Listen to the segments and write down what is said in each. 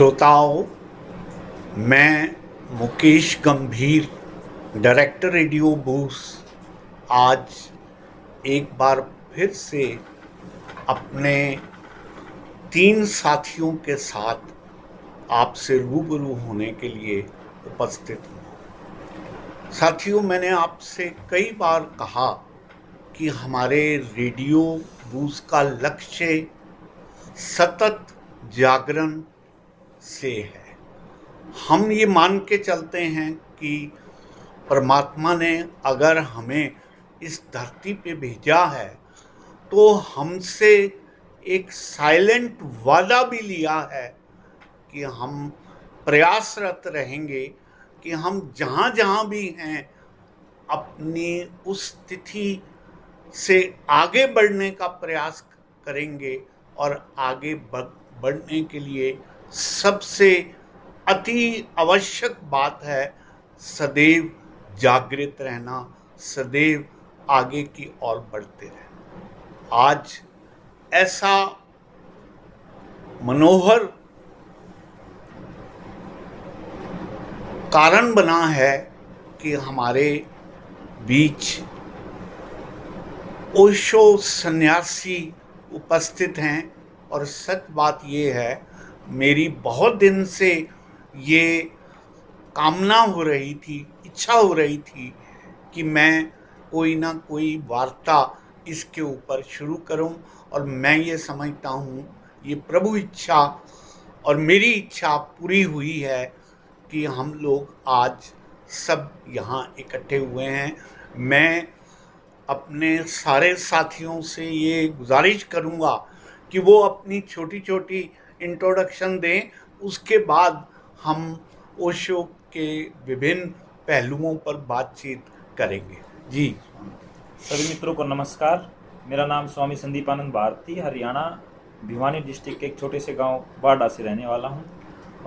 श्रोताओं, मैं मुकेश गंभीर, डायरेक्टर रेडियो बूस, आज एक बार फिर से अपने 3 साथियों के साथ आपसे रूबरू होने के लिए उपस्थित हूँ। साथियों, मैंने आपसे कई बार कहा कि हमारे रेडियो बूस का लक्ष्य सतत जागरण से है। हम ये मान के चलते हैं कि परमात्मा ने अगर हमें इस धरती पे भेजा है तो हमसे एक साइलेंट वादा भी लिया है कि हम प्रयासरत रहेंगे कि हम जहाँ जहाँ भी हैं अपनी उस स्थिति से आगे बढ़ने का प्रयास करेंगे और आगे बढ़ने के लिए सबसे अति आवश्यक बात है सदैव जागृत रहना, सदैव आगे की ओर बढ़ते रहना। आज ऐसा मनोहर कारण बना है कि हमारे बीच ओशो सन्यासी उपस्थित हैं और सच बात ये है, मेरी बहुत दिन से ये कामना हो रही थी, इच्छा हो रही थी कि मैं कोई ना कोई वार्ता इसके ऊपर शुरू करूं और मैं ये समझता हूं ये प्रभु इच्छा और मेरी इच्छा पूरी हुई है कि हम लोग आज सब यहाँ इकट्ठे हुए हैं। मैं अपने सारे साथियों से ये गुजारिश करूँगा कि वो अपनी छोटी छोटी इंट्रोडक्शन दें, उसके बाद हम ओशो के विभिन्न पहलुओं पर बातचीत करेंगे। जी। सभी मित्रों को नमस्कार। मेरा नाम स्वामी संदीपानंद भारती, हरियाणा भिवानी डिस्ट्रिक्ट के एक छोटे से गांव बाडा से रहने वाला हूं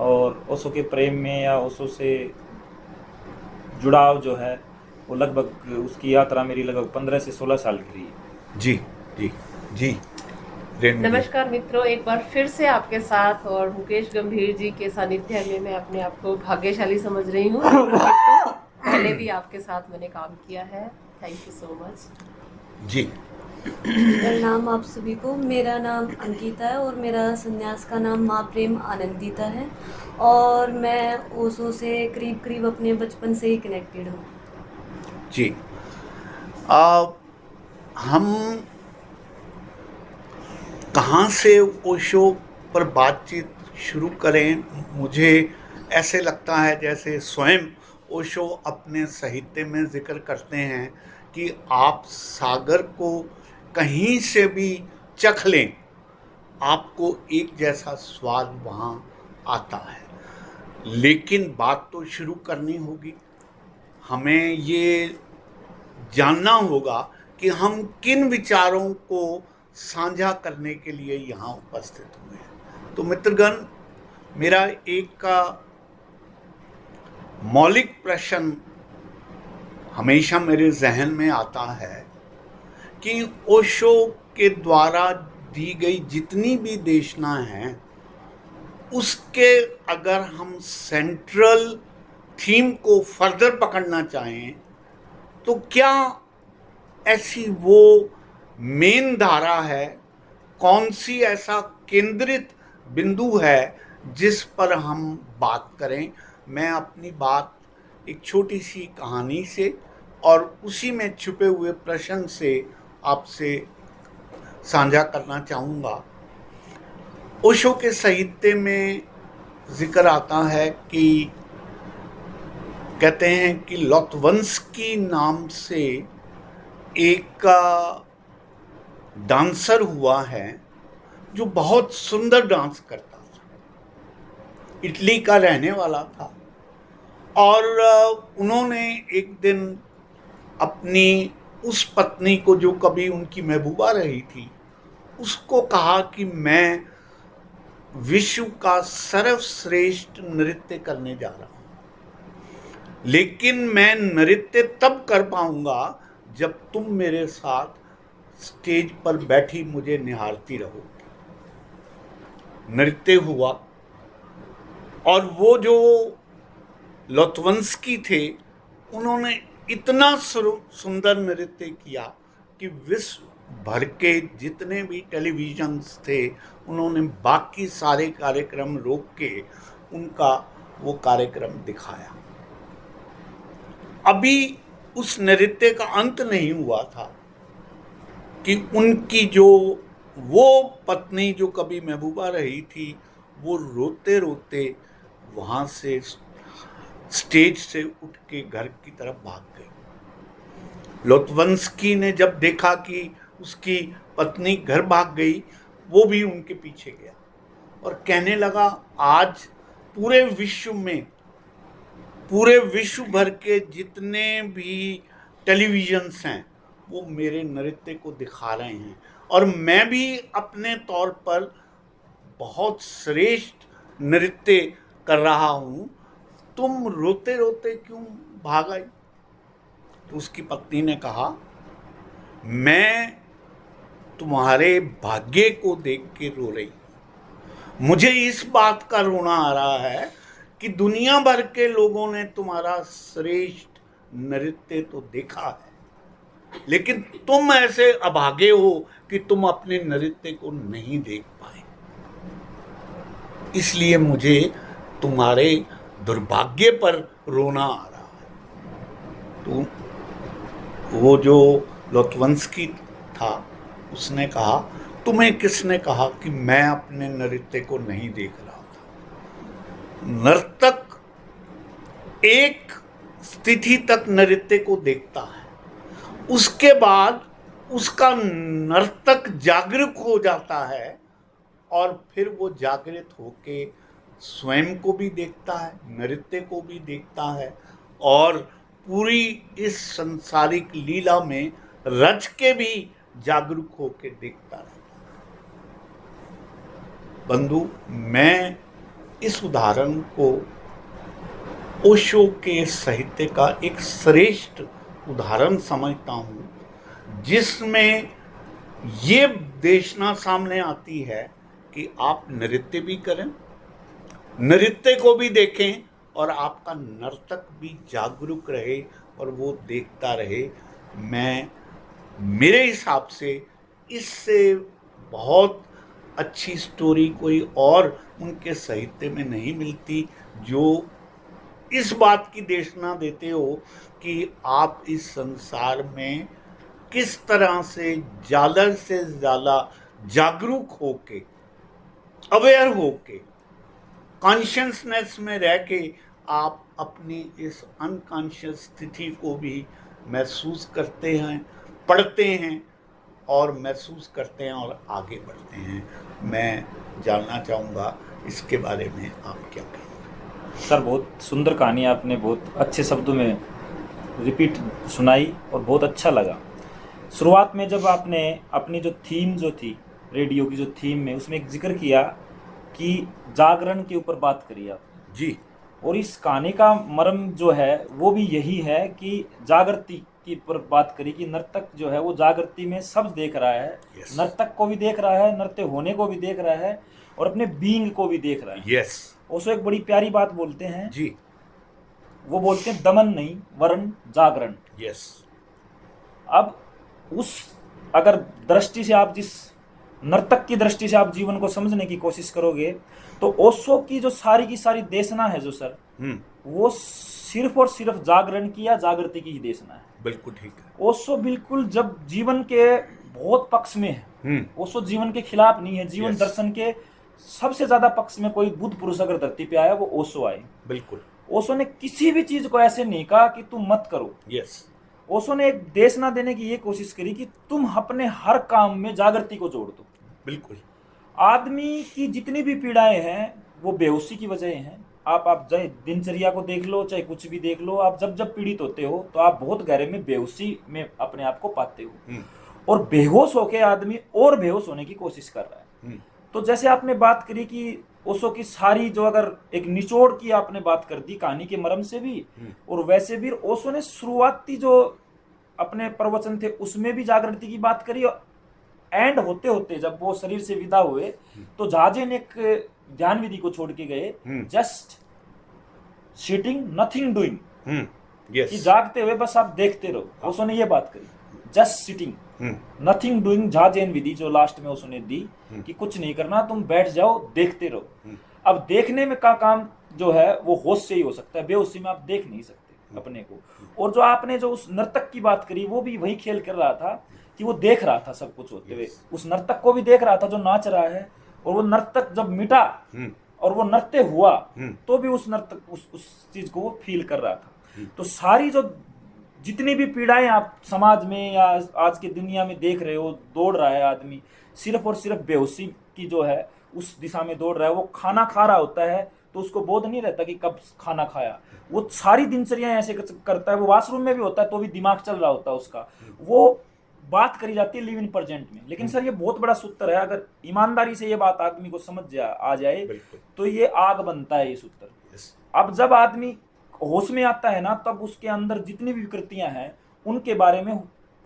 और ओशो के प्रेम में या ओशो से जुड़ाव जो है वो लगभग उसकी यात्रा मेरी लगभग 15 से 16 साल की रही है। जी जी जी। नमस्कार मित्रों, एक बार फिर से आपके साथ और मुकेश गंभीर जी के सानिध्य में मैं अपने आप को भाग्यशाली समझ रही हूँ। पहले भी आपके साथ मैंने काम किया है। थैंक यू सो मच जी। प्रणाम आप सभी को। मेरा नाम अंकिता है और मेरा संन्यास का नाम माँ प्रेम आनंदिता है और मैं ओशो से करीब अपने बचपन से ही कनेक्टेड हूँ। जी। हम कहाँ से ओशो पर बातचीत शुरू करें? मुझे ऐसे लगता है जैसे स्वयं ओशो अपने साहित्य में जिक्र करते हैं कि आप सागर को कहीं से भी चख लें, आपको एक जैसा स्वाद वहाँ आता है। लेकिन बात तो शुरू करनी होगी, हमें ये जानना होगा कि हम किन विचारों को साझा करने के लिए यहाँ उपस्थित हुए हैं। तो मित्रगण, मेरा एक का मौलिक प्रश्न हमेशा मेरे जहन में आता है कि ओशो के द्वारा दी गई जितनी भी देशना हैं उसके अगर हम सेंट्रल थीम को फर्दर पकड़ना चाहें तो क्या ऐसी वो मेन धारा है, कौन सी ऐसा केंद्रित बिंदु है जिस पर हम बात करें? मैं अपनी बात एक छोटी सी कहानी से और उसी में छुपे हुए प्रश्न से आपसे साझा करना चाहूँगा। ओशो के साहित्य में जिक्र आता है कि कहते हैं कि लोतवंस्की नाम से एक डांसर हुआ है जो बहुत सुंदर डांस करता था, इटली का रहने वाला था और उन्होंने एक दिन अपनी उस पत्नी को जो कभी उनकी महबूबा रही थी उसको कहा कि मैं विश्व का सर्वश्रेष्ठ नृत्य करने जा रहा हूँ, लेकिन मैं नृत्य तब कर पाऊंगा जब तुम मेरे साथ स्टेज पर बैठी मुझे निहारती रहोगी। नृत्य हुआ, और वो जो लोतवंस्की थे, उन्होंने इतना सुंदर नृत्य किया कि विश्व भर के जितने भी टेलीविजन्स थे, उन्होंने बाकी सारे कार्यक्रम रोक के उनका वो कार्यक्रम दिखाया। अभी उस नृत्य का अंत नहीं हुआ था कि उनकी जो वो पत्नी जो कभी महबूबा रही थी, वो रोते रोते वहाँ से स्टेज से उठ के घर की तरफ भाग गई। लोतवंस्की ने जब देखा कि उसकी पत्नी घर भाग गई, वो भी उनके पीछे गया और कहने लगा, आज पूरे विश्व भर के जितने भी टेलीविजन्स हैं, वो मेरे नृत्य को दिखा रहे हैं और मैं भी अपने तौर पर बहुत श्रेष्ठ नृत्य कर रहा हूँ, तुम रोते रोते क्यों भाग आई? तो उसकी पत्नी ने कहा, मैं तुम्हारे भाग्य को देख के रो रही हूँ। मुझे इस बात का रोना आ रहा है कि दुनिया भर के लोगों ने तुम्हारा श्रेष्ठ नृत्य तो देखा है, लेकिन तुम ऐसे अभागे हो कि तुम अपने नृत्य को नहीं देख पाए। इसलिए मुझे तुम्हारे दुर्भाग्य पर रोना आ रहा है। तो वो जो लोतवंस्की था, उसने कहा, तुम्हें किसने कहा कि मैं अपने नृत्य को नहीं देख रहा था? नर्तक एक स्थिति तक नृत्य को देखता है, उसके बाद उसका नर्तक जागरूक हो जाता है और फिर वो जागृत होके स्वयं को भी देखता है, नृत्य को भी देखता है और पूरी इस संसारिक लीला में रच के भी जागरूक होके देखता रहता है। बंधु, मैं इस उदाहरण को ओशो के साहित्य का एक श्रेष्ठ उदाहरण समझता हूँ, जिसमें ये देशना सामने आती है कि आप नृत्य भी करें, नृत्य को भी देखें और आपका नर्तक भी जागरूक रहे और वो देखता रहे। मेरे हिसाब से इससे बहुत अच्छी स्टोरी कोई और उनके साहित्य में नहीं मिलती, जो इस बात की देशना देते हो कि आप इस संसार में किस तरह से ज़्यादा से ज़्यादा जागरूक होके, अवेयर होके, कॉन्शियसनेस में रह के आप अपनी इस अनकॉन्शियस स्थिति को भी महसूस करते हैं, पढ़ते हैं और महसूस करते हैं और आगे बढ़ते हैं। मैं जानना चाहूँगा इसके बारे में आप क्या कहेंगे? सर, बहुत सुंदर कहानी आपने बहुत अच्छे शब्दों में रिपीट सुनाई और बहुत अच्छा लगा। शुरुआत में जब आपने अपनी जो थीम जो थी, रेडियो की जो थीम में, उसमें एक जिक्र किया कि जागरण के ऊपर बात करी आप जी, और इस कहानी का मर्म जो है वो भी यही है कि जागृति की पर बात करी कि नर्तक जो है वो जागृति में सब देख रहा है। Yes. नर्तक को भी देख रहा है, नृत्य होने को भी देख रहा है और अपने बीइंग को भी देख रहा है। यस, उसको एक बड़ी प्यारी बात बोलते हैं जी, वो बोलते हैं दमन नहीं वरण जागरण। यस। अब उस अगर दृष्टि से आप जिस नर्तक की दृष्टि से आप जीवन को समझने की कोशिश करोगे तो ओशो की जो सारी की सारी देशना है जो सर, वो सिर्फ और सिर्फ जागरण की या जागृति की ही देशना है। बिल्कुल ठीक है। ओशो बिल्कुल जब जीवन के बहुत पक्ष में है, ओशो जीवन के खिलाफ नहीं है। जीवन Yes. दर्शन के सबसे ज्यादा पक्ष में कोई बुद्ध पुरुष अगर धरती पे आया वो ओशो आए। बिल्कुल। ओशो ने किसी भी चीज को ऐसे नहीं कहा कि तुम मत करो। यस। ओशो ने एक देशना देने की ये कोशिश करी कि तुम अपने हर काम में जागृति को जोड़ दो। बिल्कुल। आदमी की जितनी भी पीड़ाएं हैं वो बेहोशी की वजह हैं। आप चाहे दिनचर्या को देख लो, चाहे कुछ भी देख लो, आप जब पीड़ित होते हो तो आप बहुत गहरे में बेहोशी में अपने आप को पाते हो और बेहोश होके आदमी और बेहोश होने की कोशिश कर रहा है। तो जैसे आपने बात करी कि ओशो की सारी जो अगर एक निचोड़ की आपने बात कर दी कहानी के मर्म से भी, और वैसे भी ओशो ने शुरुआती जो अपने प्रवचन थे उसमें भी जागृति की बात करी और एंड होते होते जब वो शरीर से विदा हुए तो जाजेन एक ध्यान विधि को छोड़ के गए, जस्ट सिटिंग नथिंग डूइंग, कि यस, जागते हुए बस आप देखते रहो। ओशो ने ये बात करी, जस्ट सिटिंग नथिंग डूइंग, झाजेन विधि जो लास्ट में ओशो ने दी कि कुछ नहीं करना, तुम बैठ जाओ देखते रहो। अब देखने में का काम जो है वो होश से ही हो सकता है, बेहोशी में आप देख नहीं सकते अपने को। और जो आपने जो उस नर्तक की बात करी, वो भी वही खेल कर रहा था कि वो देख रहा था सब कुछ होते हुए, उस नर्तक को भी देख रहा था जो नाच रहा है, और वो नर्तक जब मिटा और वो नृत्य हुआ तो भी उस नर्तक उस चीज को वो फील कर रहा था। तो सारी जो जितनी भी पीड़ाएं आप समाज में या आज की दुनिया में देख रहे हो, दौड़ रहा है आदमी सिर्फ और सिर्फ बेहोशी की जो है उस दिशा में दौड़ रहा है। वो खाना खा रहा होता है तो उसको बोध नहीं रहता कि कब खाना खाया, वो सारी दिनचर्या ऐसे करता है। वो वॉशरूम में भी होता है तो भी दिमाग चल रहा होता है उसका। वो बात करी जाती है लिव इन प्रेजेंट में। लेकिन सर ये बहुत बड़ा सूत्र है, अगर ईमानदारी से ये बात आदमी को समझ आ जाए तो ये आग बनता है ये सूत्र। अब जब आदमी होश में आता है ना, तब उसके अंदर जितनी भी विकृतियां हैं उनके बारे में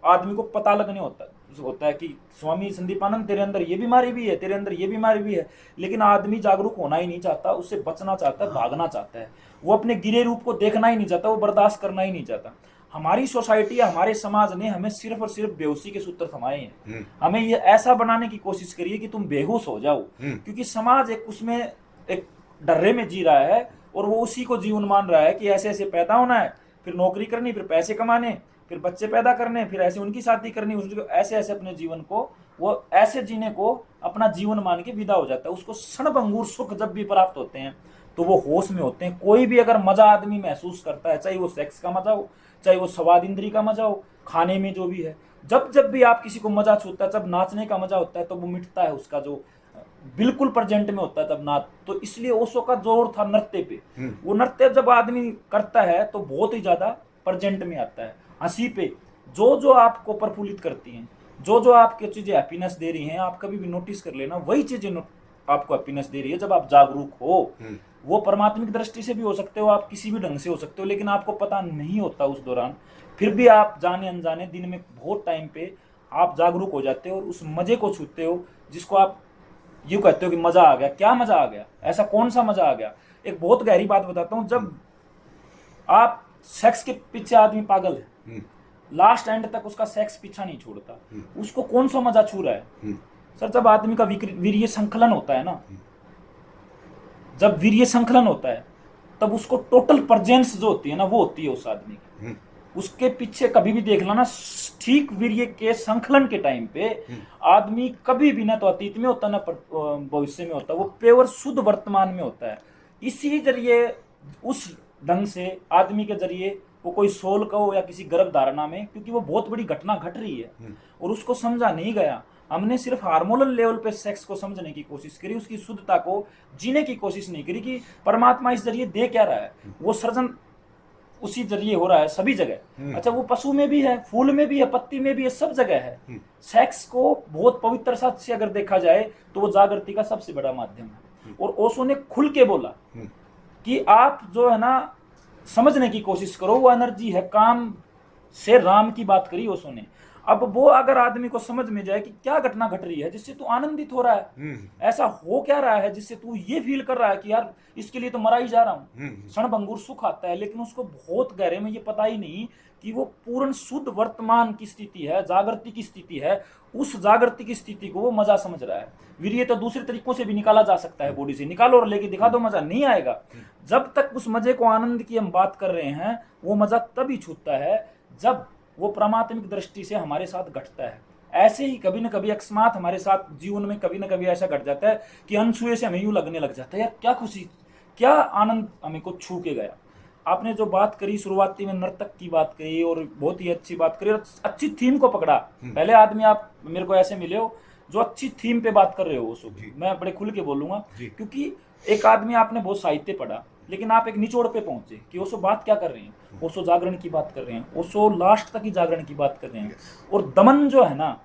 आदमी को पता लगने होता है कि स्वामी संदीपानंद तेरे अंदर ये बीमारी भी है, तेरे अंदर ये बीमारी भी है। लेकिन आदमी जागरूक होना ही नहीं चाहता, उससे बचना चाहता है, भागना चाहता है। वो अपने गिरे रूप को देखना ही नहीं चाहता, वो बर्दाश्त करना ही नहीं चाहता। हमारी सोसाइटी, हमारे समाज ने हमें सिर्फ और सिर्फ बेहोशी के सूत्र थमाए हैं। हमें ये ऐसा बनाने की कोशिश करिए कि तुम बेहोश हो जाओ, क्योंकि समाज एक उसमें एक डर्रे में जी रहा है और वो उसी को जीवन मान रहा है कि ऐसे ऐसे पैदा होना है, फिर नौकरी करनी, फिर पैसे कमाने, फिर बच्चे पैदा करने, फिर ऐसे उनकी शादी करनी, ऐसे ऐसे अपने जीवन को वो ऐसे जीने को अपना जीवन मान के विदा हो जाता है। उसको क्षणभंगुर सुख जब भी प्राप्त होते हैं तो वो होश में होते हैं। कोई भी अगर मजा आदमी महसूस करता है, चाहे वो सेक्स का मजा हो, चाहे वो स्वाद इंद्री का मजा हो, खाने में जो भी है, जब जब भी आप किसी को मजा छूता है, जब नाचने का मजा होता है तो वो मिटता है उसका जो बिल्कुल प्रेजेंट में होता है तब नाच। तो इसलिए ओशो का जोर था नृत्य पे। वो नृत्य जब आदमी करता है तो बहुत ही ज्यादा प्रेजेंट में आता है। हंसी पे जो आपको प्रफुल्लित करती हैं, जो आपको चीजें हैप्पीनेस दे रही हैं, आप कभी भी नोटिस कर लेना, वही चीजें आपको हैप्पीनेस दे रही है जब आप जागरूक हो। वो परमात्मिक दृष्टि से भी हो सकते हो, आप किसी भी ढंग से हो सकते हो, लेकिन आपको पता नहीं होता उस दौरान। फिर भी आप जाने अनजाने दिन में बहुत टाइम पे आप जागरूक हो जाते हो और उस मजे को छूते हो जिसको आप यूँ कहते हो कि मजा आ गया। क्या मजा आ गया? ऐसा कौन सा मजा आ गया? एक बहुत गहरी बात बताता हूँ। जब आप सेक्स के पीछे आदमी पागल है, लास्ट एंड तक उसका सेक्स पीछा नहीं छोड़ता, उसको कौन सा मजा छू रहा है? सर जब आदमी का वीर्य संकलन होता है ना, जब वीर्य संकलन होता है तब उसको टोटल प्रेजेंस जो होती है ना, वो होती है उस आदमी की। उसके पीछे कभी भी देख लेना, ठीक वीर्य के संकलन के टाइम पे आदमी कभी भी ना तो अतीत में होता ना भविष्य में होता, वो प्योर शुद्ध वर्तमान में होता है। इसी जरिए उस ढंग से आदमी के जरिए वो कोई सोल का हो या किसी गर्भ धारणा में, क्योंकि वो बहुत बड़ी घटना घट रही है और उसको समझा नहीं गया। हमने सिर्फ हार्मोनल लेवल पे सेक्स को समझने की कोशिश करी, उसकी शुद्धता को जीने की कोशिश नहीं करी कि परमात्मा इस जरिए दे क्या रहा है। वो सृजन उसी जरिए हो रहा है सभी जगह। अच्छा, वो पशु में भी है, फूल में भी है, पत्ती में भी है, सब जगह है। सेक्स को बहुत पवित्र सच से अगर देखा जाए तो वो जागृति का सबसे बड़ा माध्यम है। और ओशो ने खुल के बोला कि आप जो है ना समझने की कोशिश करो, वो एनर्जी है। काम से राम की बात करी ओशो ने। अब वो अगर आदमी को समझ में जाए कि क्या घटना घट रही है जिससे तू आनंदित हो रहा है, ऐसा हो क्या रहा है जिससे तू ये फील कर रहा है कि यार इसके लिए तो मरा ही जा रहा हूं, क्षणभंगुर सुख आता है, लेकिन उसको बहुत गहरे में ये पता ही नहीं कि वो पूर्ण शुद्ध वर्तमान की स्थिति है, जागृति की स्थिति है। उस जागृति की स्थिति को वो मजा समझ रहा है। वीर्य तो दूसरे तरीकों से भी निकाला जा सकता है, बॉडी से निकालो और लेके दिखा दो, मजा नहीं आएगा। जब तक उस मजे को, आनंद की हम बात कर रहे हैं, वो मजा तभी छूटता है जब वो परमात्मिक दृष्टि से हमारे साथ घटता है। ऐसे ही कभी न कभी अकस्मात हमारे साथ जीवन में कभी न कभी ऐसा घट जाता है कि अनछुए से हमें यूं लगने लग जाता है यार क्या खुशी, क्या आनंद हमें को छू के गया। आपने जो बात करी शुरुआती में, नर्तक की बात करी और बहुत ही अच्छी बात करी और अच्छी थीम को पकड़ा। पहले आदमी आप मेरे को ऐसे मिले हो जो अच्छी थीम पे बात कर रहे हो। मैं बड़े खुल के बोलूंगा क्योंकि एक आदमी, आपने बहुत साहित्य पढ़ा लेकिन आप एक निचोड़ पे पहुंचे कि ओशो बात क्या कर रहे हैं। ओशो जागरण की बात कर रहे हैं, ओशो लास्ट तक ही जागरण की बात कर रहे हैं। और दमन जो है ना,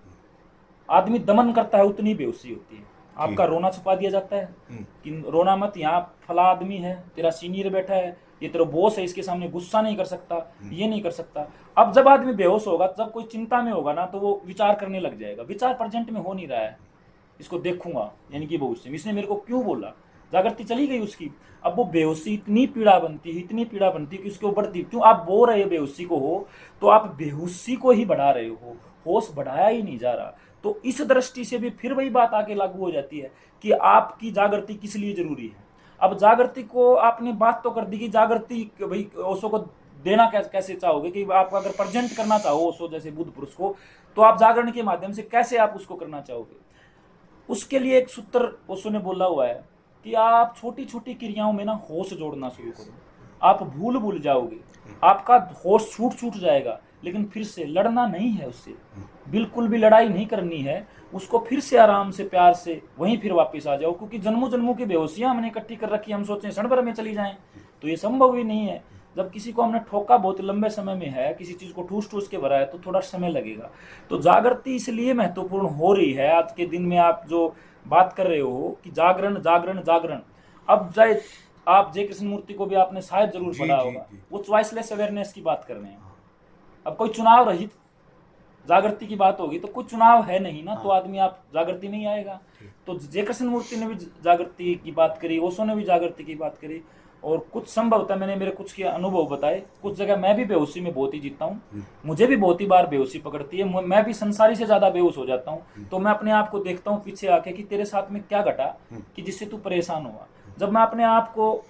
आदमी दमन करता है उतनी बेहोशी होती है। आपका रोना छुपा दिया जाता है कि रोना मत, यहाँ फला आदमी है, तेरा सीनियर बैठा है, ये तेरा बॉस है, इसके सामने गुस्सा नहीं कर सकता, ये नहीं कर सकता। अब जब आदमी बेहोश होगा, जब कोई चिंता में होगा ना, तो वो विचार करने लग जाएगा। विचार प्रेजेंट में हो नहीं रहा है, इसको देखूंगा यानी कि भविष्य में इसने मेरे को क्यों बोला। जागृति चली गई उसकी, अब वो बेहोशी इतनी पीड़ा बनती है कि उसके ऊपर क्यों आप बो रहे हो बेहोशी को हो, तो आप बेहोशी को ही बढ़ा रहे हो, होश बढ़ाया ही नहीं जा रहा। तो इस दृष्टि से भी फिर वही बात आके लागू हो जाती है कि आपकी जागृति किस लिए जरूरी है। अब जागृति को आपने बात तो कर दी कि जागृति भाई ओशो को देना कैसे चाहोगे, कि आप अगर प्रेजेंट करना चाहो ओशो जैसे बुद्ध पुरुष को, तो आप जागरण के माध्यम से कैसे आप उसको करना चाहोगे। उसके लिए एक सूत्र ओशो ने बोला हुआ है कि आप छोटी छोटी क्रियाओं में ना होश जोड़ना शुरू करो, आप भूल जाओगे, आपका होश छूट जाएगा, लेकिन फिर से लड़ना नहीं है उससे, बिल्कुल भी लड़ाई नहीं करनी है उसको, फिर से आराम से प्यार से वहीं फिर वापस आ जाओ। क्योंकि जन्मों जन्मों की बेहोशियां हमने इकट्ठी कर रखी, हम सोचते हैं क्षण भर में चली जाएं, तो ये संभव ही नहीं है। जब किसी को हमने ठोका बहुत लंबे समय में है, किसी चीज को ठूस के भरा है, तो थोड़ा समय लगेगा। तो जागृति इसलिए महत्वपूर्ण हो रही है आज के दिन में। आप जो बात कर रहे हो कि जागरण जागरण जागरण, अब चाहे आप जय कृष्णमूर्ति को भी आपने शायद जरूर पढ़ा होगा, वो चॉइसलेस अवेयरनेस की बात कर रहे हैं। अब कोई चुनाव रहित जागृति की बात होगी तो कोई चुनाव है नहीं ना, तो आदमी आप जागृति में ही आएगा। तो जय कृष्णमूर्ति ने भी जागृति की बात करी, ओशो ने भी जागृति की बात करी, और कुछ संभवतः मैंने मेरे कुछ के अनुभव बताए। कुछ जगह मैं भी बेहोशी में बहुत ही जीता हूँ, मुझे भी बहुत ही बार बेहोशी पकड़ती है, मैं भी संसारी से ज्यादा बेहोश हो जाता हूँ। तो मैं अपने आप को देखता हूँ पीछे आके कि तेरे साथ में क्या घटा कि जिससे तू परेशान हुआ। जब मैं अपने आप को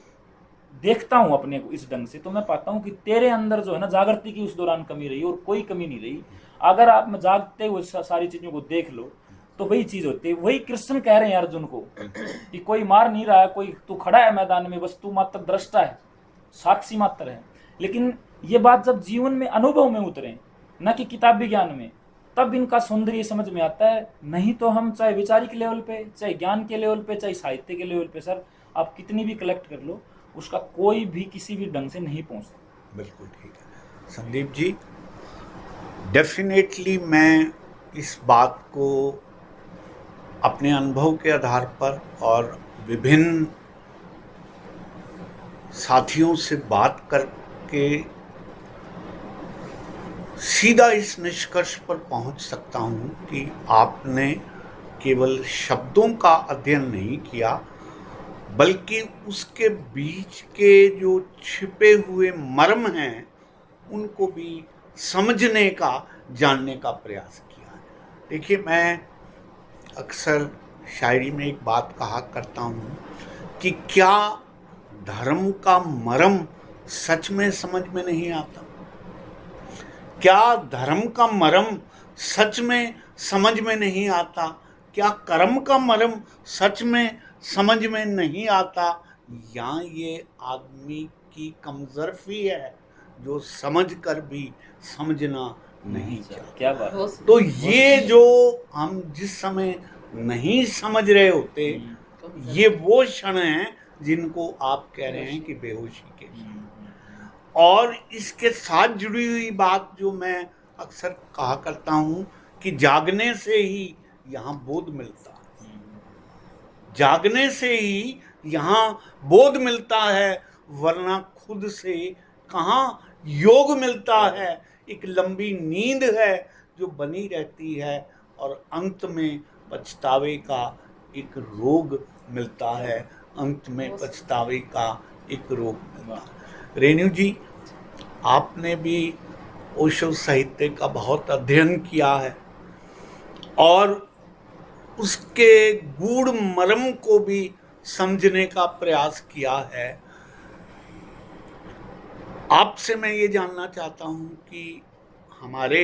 देखता हूँ अपने को इस ढंग से, तो मैं पाता हूँ कि तेरे अंदर जो है ना जागृति की उस दौरान कमी रही और कोई कमी नहीं रही। अगर आप में जागते हुए सारी चीजों को देख लो तो वही चीज होती है। वही कृष्ण कह रहे हैं अर्जुन को कि कोई मार नहीं रहा है, कोई तू खड़ा है मैदान में, बस तू मात्र दृष्टा है, साक्षी मात्र है। लेकिन ये बात जब जीवन में अनुभव में उतरे, न कि किताबी ज्ञान में, तब इनका सौंदर्य समझ में आता है। नहीं तो हम चाहे विचारिक लेवल पे, चाहे ज्ञान के लेवल पे, चाहे साहित्य के लेवल पे, सर आप कितनी भी कलेक्ट कर लो, उसका कोई भी किसी भी ढंग से नहीं पहुंच सकता। बिल्कुल ठीक है संदीप जी, डेफिनेटली मैं इस बात को अपने अनुभव के आधार पर और विभिन्न साथियों से बात करके सीधा इस निष्कर्ष पर पहुंच सकता हूं कि आपने केवल शब्दों का अध्ययन नहीं किया, बल्कि उसके बीच के जो छिपे हुए मर्म हैं उनको भी समझने का, जानने का प्रयास किया। देखिए, मैं अक्सर शायरी में एक बात कहा करता हूँ कि क्या धर्म का मर्म सच में समझ में नहीं आता? क्या धर्म का मर्म सच में समझ में नहीं आता? क्या कर्म का मर्म सच में समझ में नहीं आता? या ये आदमी की कमजोरी है जो समझ कर भी समझना नहीं चाहता? क्या बात। तो ये जो हम जिस समय नहीं समझ रहे होते, ये वो क्षण हैं जिनको आप कह रहे हैं कि बेहोशी के। और इसके साथ जुड़ी हुई बात जो मैं अक्सर कहा करता हूँ कि जागने से ही यहाँ बोध मिलता है, जागने से ही यहाँ बोध मिलता है, वरना खुद से कहाँ योग मिलता है। एक लंबी नींद है जो बनी रहती है और अंत में पछतावे का एक रोग मिलता है, अंत में पछतावे का एक रोग मिलता है। रेणु जी, आपने भी ओशो साहित्य का बहुत अध्ययन किया है और उसके गूढ़ मर्म को भी समझने का प्रयास किया है। आपसे मैं ये जानना चाहता हूँ कि हमारे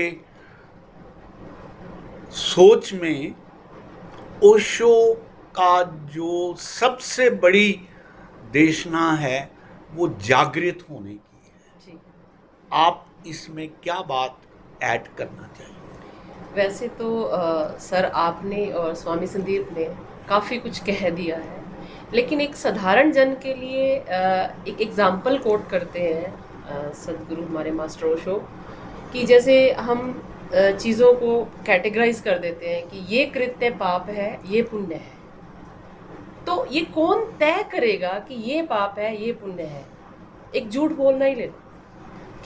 सोच में ओशो का जो सबसे बड़ी देशना है वो जागृत होने की है। जी। आप इसमें क्या बात ऐड करना चाहिए? वैसे तो सर आपने और स्वामी संदीप ने काफ़ी कुछ कह दिया है, लेकिन एक साधारण जन के लिए एक एग्जाम्पल कोट करते हैं सदगुरु हमारे मास्टर ओशो कि जैसे हम चीज़ों को कैटेगराइज कर देते हैं कि ये कृत्य पाप है, ये पुण्य है। तो ये कौन तय करेगा कि ये पाप है, ये पुण्य है? एक झूठ बोलना ही ले लो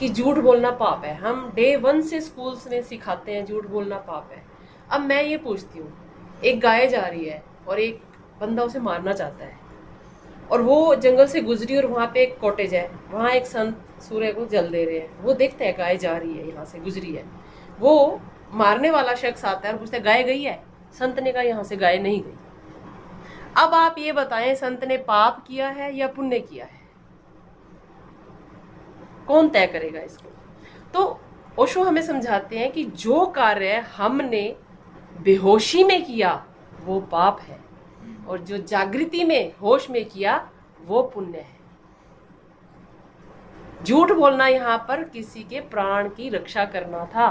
कि झूठ बोलना पाप है। हम डे 1 से स्कूल्स में सिखाते हैं झूठ बोलना पाप है। अब मैं ये पूछती हूँ, एक गाय जा रही है और एक बंदा उसे मारना चाहता है, और वो जंगल से गुजरी और वहां पे एक कॉटेज है, वहां एक संत सूर्य को जल दे रहे हैं। वो देखते हैं गाय जा रही है, यहाँ से गुजरी है। वो मारने वाला शख्स आता है और पूछता है गाय गई है? संत ने कहा यहाँ से गाय नहीं गई। अब आप ये बताएं, संत ने पाप किया है या पुण्य किया है? कौन तय करेगा इसको? तो ओशो हमें समझाते हैं कि जो कार्य हमने बेहोशी में किया वो पाप है, और जो जागृति में होश में किया वो पुण्य है। झूठ बोलना यहाँ पर किसी के प्राण की रक्षा करना था,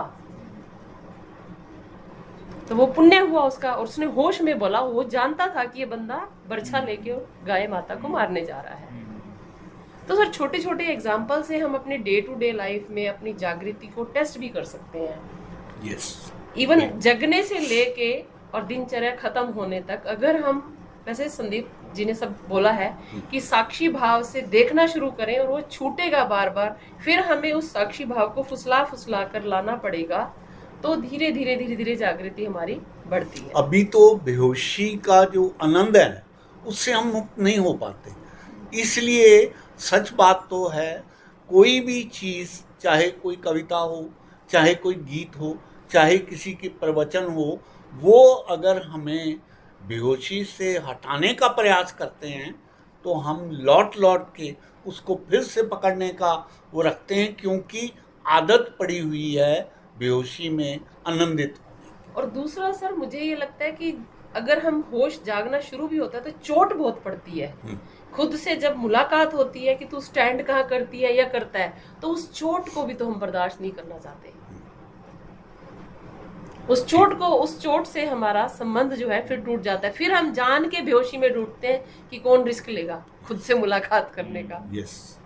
तो वो पुण्य हुआ उसका, और उसने होश में बोला। वो जानता था कि ये बंदा बर्छा लेके गाय माता को मारने जा रहा है। तो सर, छोटे छोटे एग्जाम्पल से हम अपने डे टू डे लाइफ में अपनी जागृति को टेस्ट भी कर सकते हैं। यस, इवन जगने से लेके और दिनचर्या खत्म होने तक, अगर हम, वैसे संदीप जी ने सब बोला है कि साक्षी भाव से देखना शुरू करें और वो छूटेगा बार बार, फिर हमें उस साक्षी भाव को फुसला फुसला कर लाना पड़ेगा, तो धीरे धीरे धीरे धीरे जागृति हमारी बढ़ती है। अभी तो बेहोशी का जो आनंद है उससे हम मुक्त नहीं हो पाते। इसलिए सच बात तो है, कोई भी चीज़, चाहे कोई कविता हो, चाहे कोई गीत हो, चाहे किसी के प्रवचन हो, वो अगर हमें बेहोशी से हटाने का प्रयास करते हैं तो हम लौट लौट के उसको फिर से पकड़ने का वो रखते हैं, क्योंकि आदत पड़ी हुई है बेहोशी में आनंदित होने। और दूसरा सर, मुझे ये लगता है कि अगर हम होश जागना शुरू भी होता है तो चोट बहुत पड़ती है। खुद से जब मुलाकात होती है कि तू स्टैंड कहाँ करती है या करता है, तो उस चोट को भी तो हम बर्दाश्त नहीं करना चाहते। उस चोट से हमारा संबंध जो है फिर टूट जाता है। फिर हम जान के बेहोशी में डूबते हैं कि कौन रिस्क लेगा खुद से मुलाकात करने का। यस,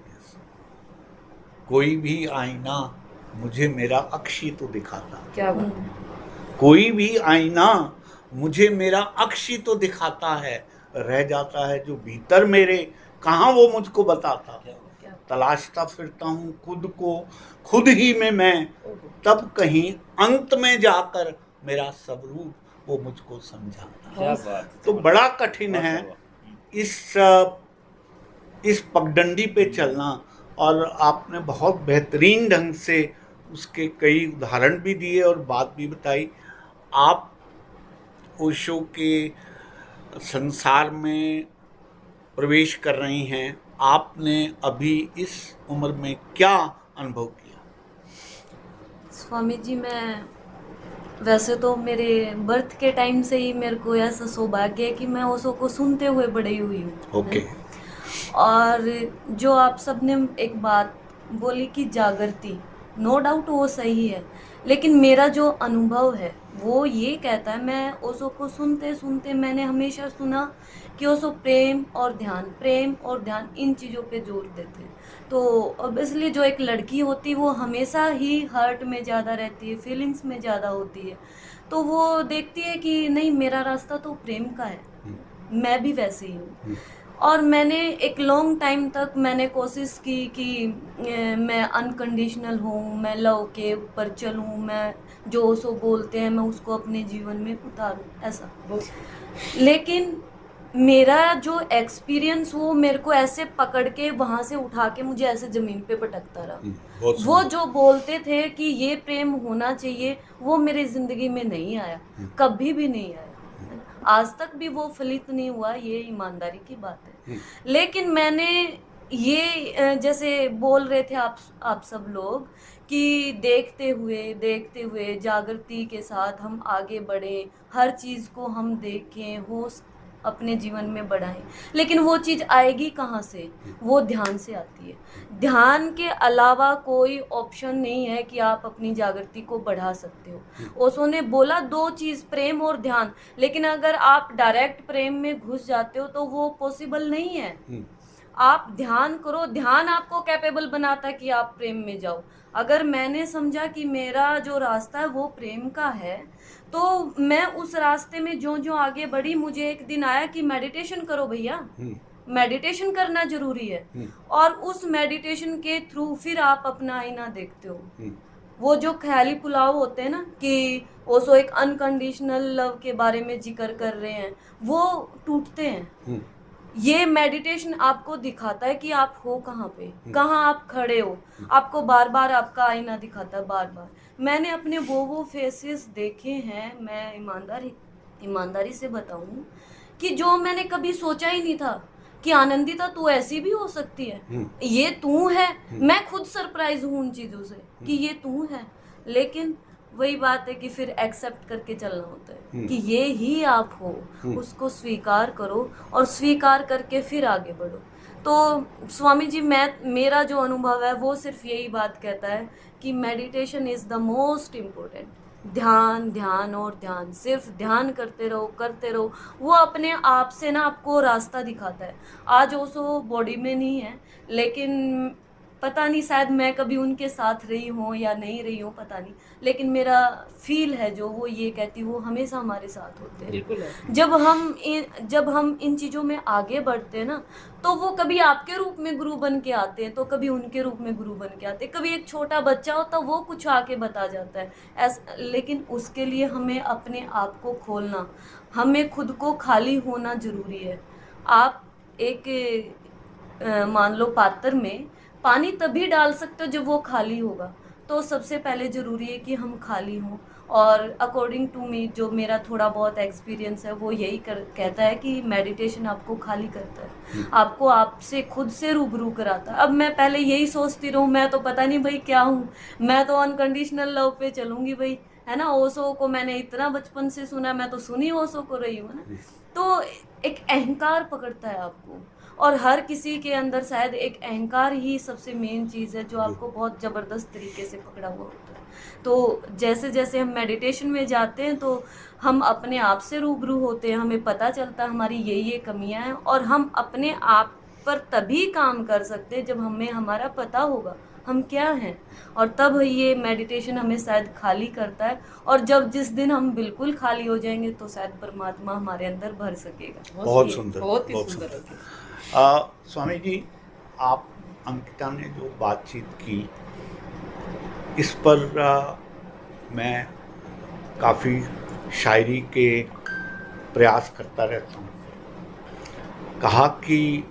कोई भी आईना मुझे मेरा अक्षी तो दिखाता। क्या बात है। कोई भी आईना मुझे मेरा अक्षी तो दिखाता है, रह जाता है जो भीतर मेरे, कहाँ वो मुझको बताता। तलाशता फिरता हूँ खुद को खुद ही में मैं, तब कहीं अंत में जाकर मेरा सब रूप वो मुझको समझाता। क्या बात। तो बड़ा कठिन है इस पगडंडी पे चलना, और आपने बहुत बेहतरीन ढंग से उसके कई उदाहरण भी दिए और बात भी बताई। आप ओशो के संसार में प्रवेश कर रही हैं, आपने अभी इस उम्र में क्या अनुभव किया? स्वामी जी, मैं वैसे तो मेरे बर्थ के टाइम से ही मेरे को ऐसा सौभाग्य है कि मैं ओशो को सुनते हुए बड़ी हुई हूँ। ओके। और जो आप सबने एक बात बोली कि जागृति, नो डाउट वो सही है, लेकिन मेरा जो अनुभव है वो ये कहता है, मैं ओशो को सुनते सुनते मैंने हमेशा सुना कि ओशो प्रेम और ध्यान इन चीज़ों पे जोर देते हैं। तो ऑब्वियसली जो एक लड़की होती है वो हमेशा ही हर्ट में ज़्यादा रहती है, फीलिंग्स में ज़्यादा होती है, तो वो देखती है कि नहीं, मेरा रास्ता तो प्रेम का है, मैं भी वैसे ही हूँ। और मैंने एक लॉन्ग टाइम तक मैंने कोशिश की कि मैं अनकंडीशनल हूँ, मैं लव के ऊपर चलूँ, मैं जो ओशो बोलते हैं मैं उसको अपने जीवन में उतारूँ, ऐसा। लेकिन मेरा जो एक्सपीरियंस वो मेरे को ऐसे पकड़ के वहाँ से उठा के मुझे ऐसे ज़मीन पे पटकता रहा। वो जो बोलते थे कि ये प्रेम होना चाहिए, वो मेरी ज़िंदगी में नहीं आया, कभी भी नहीं आया, आज तक भी वो फलित नहीं हुआ, ये ईमानदारी की बात है। लेकिन मैंने ये जैसे बोल रहे थे आप सब लोग कि देखते हुए जागृति के साथ हम आगे बढ़ें, हर चीज़ को हम देखें, होश अपने जीवन में बढ़ाएं, लेकिन वो चीज़ आएगी कहाँ से? वो ध्यान से आती है। ध्यान के अलावा कोई ऑप्शन नहीं है कि आप अपनी जागृति को बढ़ा सकते हो। ओशो ने बोला 2 चीज़, प्रेम और ध्यान, लेकिन अगर आप डायरेक्ट प्रेम में घुस जाते हो तो वो पॉसिबल नहीं है। आप ध्यान करो, ध्यान आपको कैपेबल बनाता है कि आप प्रेम में जाओ। अगर मैंने समझा कि मेरा जो रास्ता है वो प्रेम का है, तो मैं उस रास्ते में जो आगे बढ़ी, मुझे एक दिन आया कि मेडिटेशन करो भैया, मेडिटेशन करना जरूरी है। और उस मेडिटेशन के थ्रू फिर आप अपना आईना देखते हो। वो जो ख्याली पुलाव होते हैं ना, कि ओशो एक अनकंडीशनल लव के बारे में जिक्र कर रहे हैं, वो टूटते हैं। ये मेडिटेशन आपको दिखाता है कि आप हो कहाँ पे, कहाँ आप खड़े हो। आपको बार बार आपका आईना दिखाता है, बार बार। मैंने अपने वो फेसेस देखे हैं, मैं ईमानदारी से बताऊं कि जो मैंने कभी सोचा ही नहीं था कि आनंदिता तू ऐसी भी हो सकती है, ये तू है। मैं खुद सरप्राइज हूँ उन चीजों से कि ये तू है। लेकिन वही बात है कि फिर एक्सेप्ट करके चलना होता है कि ये ही आप हो, उसको स्वीकार करो और स्वीकार करके फिर आगे बढ़ो। तो स्वामी जी, मेरा जो अनुभव है वो सिर्फ यही बात कहता है कि meditation is the most important. ध्यान ध्यान और ध्यान, सिर्फ ध्यान करते रहो। वो अपने आप से ना आपको रास्ता दिखाता है। आज ओशो बॉडी में नहीं है, लेकिन पता नहीं, शायद मैं कभी उनके साथ रही हूँ या नहीं रही हूँ, पता नहीं, लेकिन मेरा फील है जो वो ये कहती, वो हमेशा हमारे साथ होते हैं। बिल्कुल है। जब हम इन चीज़ों में आगे बढ़ते हैं ना, तो वो कभी आपके रूप में गुरु बन के आते हैं, तो कभी उनके रूप में गुरु बन के आते हैं। कभी एक छोटा बच्चा होता, वो कुछ आके बता जाता है लेकिन उसके लिए हमें अपने आप को खोलना, हमें खुद को खाली होना जरूरी है। आप एक मान लो पात्र में पानी तभी डाल सकते हो जब वो खाली होगा। तो सबसे पहले ज़रूरी है कि हम खाली हों। और अकॉर्डिंग टू मी, जो मेरा थोड़ा बहुत एक्सपीरियंस है, वो यही कहता है कि मेडिटेशन आपको खाली करता है, आपको आपसे खुद से रूबरू कराता है। अब मैं पहले यही सोचती रहूँ, मैं तो पता नहीं भाई क्या हूँ, मैं तो अनकंडीशनल लव पे चलूँगी भाई, है ना। ओशो को मैंने इतना बचपन से सुना, मैं तो सुनी ओशो को रही हूँ ना। तो एक अहंकार पकड़ता है आपको, और हर किसी के अंदर शायद एक अहंकार ही सबसे मेन चीज़ है जो आपको बहुत ज़बरदस्त तरीके से पकड़ा हुआ होता है। तो जैसे जैसे हम मेडिटेशन में जाते हैं तो हम अपने आप से रूबरू होते हैं, हमें पता चलता है हमारी ये कमियां हैं, और हम अपने आप पर तभी काम कर सकते हैं जब हमें हमारा पता होगा हम क्या हैं। और तब ये मेडिटेशन हमें शायद खाली करता है, और जिस दिन हम बिल्कुल खाली हो जाएंगे तो शायद परमात्मा हमारे अंदर भर सकेगा। बहुत सुंदर, बहुत ही बहुत सुंदर सुंदर। होगी। स्वामी जी, आप अंकिता ने जो बातचीत की, इस पर मैं काफ़ी शायरी के प्रयास करता रहता हूँ। कहा कि